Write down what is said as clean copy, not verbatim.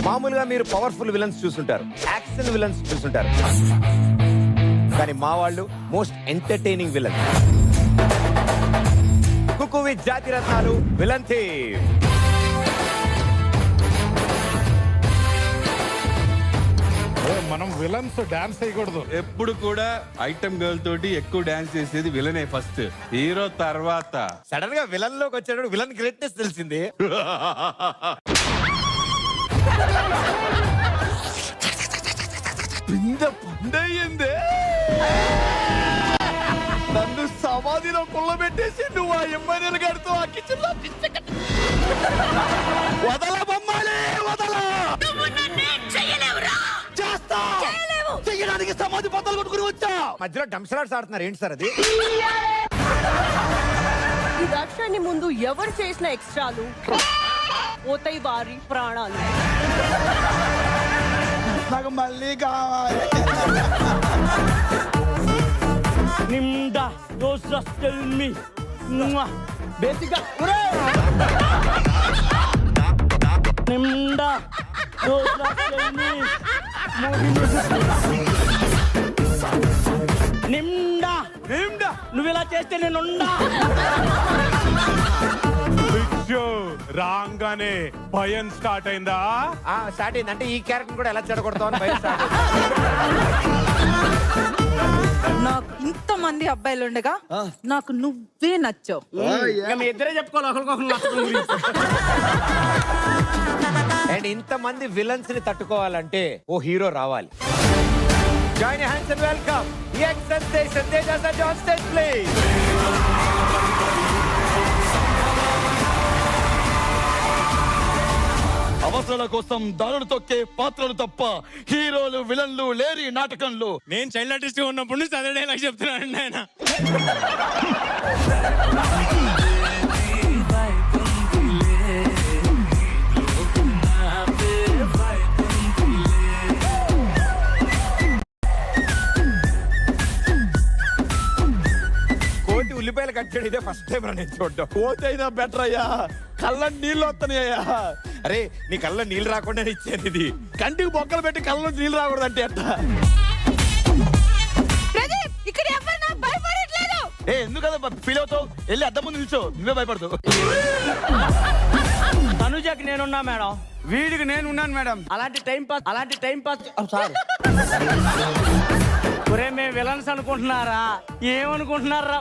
మామూలుగా మీరు powerful villains చూసుంటారు, యాక్షన్ విలన్స్ చూసుంటారు, కానీ మా వాళ్ళు మోస్ట్ ఎంటర్టైనింగ్ విలన్. కుకువి జాతి రత్నాలు విలన్ థీమ్. మనం విలన్స్ డాన్స్ చేయకూడదు. ఎప్పుడు కూడా ఐటమ్ గర్ల్ తోటి ఎక్కువ డాన్స్ చేసేది విలనే ఫస్ట్, హీరో తర్వాత. సడన్ గా విలన్ లోకి వచ్చాడు, విలన్ గ్రేట్నెస్ తెలిసింది. పండయిందే నన్ను సమాధిలో కుళ్ళబెట్టేసి నువ్వు ఆ ఎమ్మెల్యేలు గారితో ఆ కిచెన్ లో వదల బొమ్మాలే వదల చేస్తా చెయ్యడానికి సమాధి బద్దలు కొట్టుకుని వచ్చా. మధ్యలో డంసలాట్స్ ఆడుతున్నారు ఏంటి సార్ అది? ఈ దర్శనాన్ని ముందు ఎవరు చేసిన ఎక్స్ట్రాలు పోతాయి వారి ప్రాణాలు. నాకు మళ్ళీ కావాలి. నిమ్డా దోస్ జస్ట్ టెల్ మీ బేసిక్గా నిమ్డా దోస్ జస్ట్ టెల్ మీ నిమ్డా నిమ్డా నువ్వు ఇలా చేస్తే నేను రాగానే భయం స్టార్ట్ అయిందా? స్టార్ట్ అయింది. అంటే ఈ క్యారెక్టర్ కూడా ఎలా చెడగొడతావు అని భయం స్టార్ట్ నాకు ఇంతమంది అబ్బాయిలు ఉండగా నాకు నువ్వే నచ్చావు. మీ ఇద్దరే చెప్పుకోవాలి ఒకరికొకరు నచ్చడం గురించి. అండ్ ఇంతమంది విలన్స్ ని తట్టుకోవాలంటే ఓ హీరో రావాలి. Join hands and welcome the X sensation Teja Sarja on stage please. అవసరాల కోసం దారులు తొక్కే పాత్రలు తప్ప హీరోలు విలన్లు లేరి నాటకంలో. నేను చైల్డ్ ఆర్టిస్ట్ ఉన్నప్పుడు నుంచి అదే డైలాగ్ చెప్తున్నాను ఆయన. కోటి ఉల్లిపాయలు కట్ చేయడం ఇదే ఫస్ట్ టైం నేను చూడడం. పోతైనా బెటర్ అయ్యా, కళ్ళ నీళ్ళు వస్తున్నాయ్యా. అరే నీ కళ్ళ నీళ్ళు రాకుండా ఇచ్చాను ఇది. కంటికి బొక్కలు పెట్టి కళ్ళ నుంచి నీళ్ళు రాకూడదు అంటే ఎట్లా? ఇక్కడ ఎవరు నాకు భయపడట్లేదు. ఎందుకు కదా ఫీల్ అవుతావు? వెళ్ళి అద్దం ముందు నిల్చో, నువ్వే భయపడతావు. తనుజకి నేనున్నా మేడం, వీడికి నేను ఉన్నాను మేడం. అలాంటి టైం పాస్ సార్. ఒరే మేము విలన్స్ అనుకుంటున్నారా? ఏమనుకుంటున్నారా?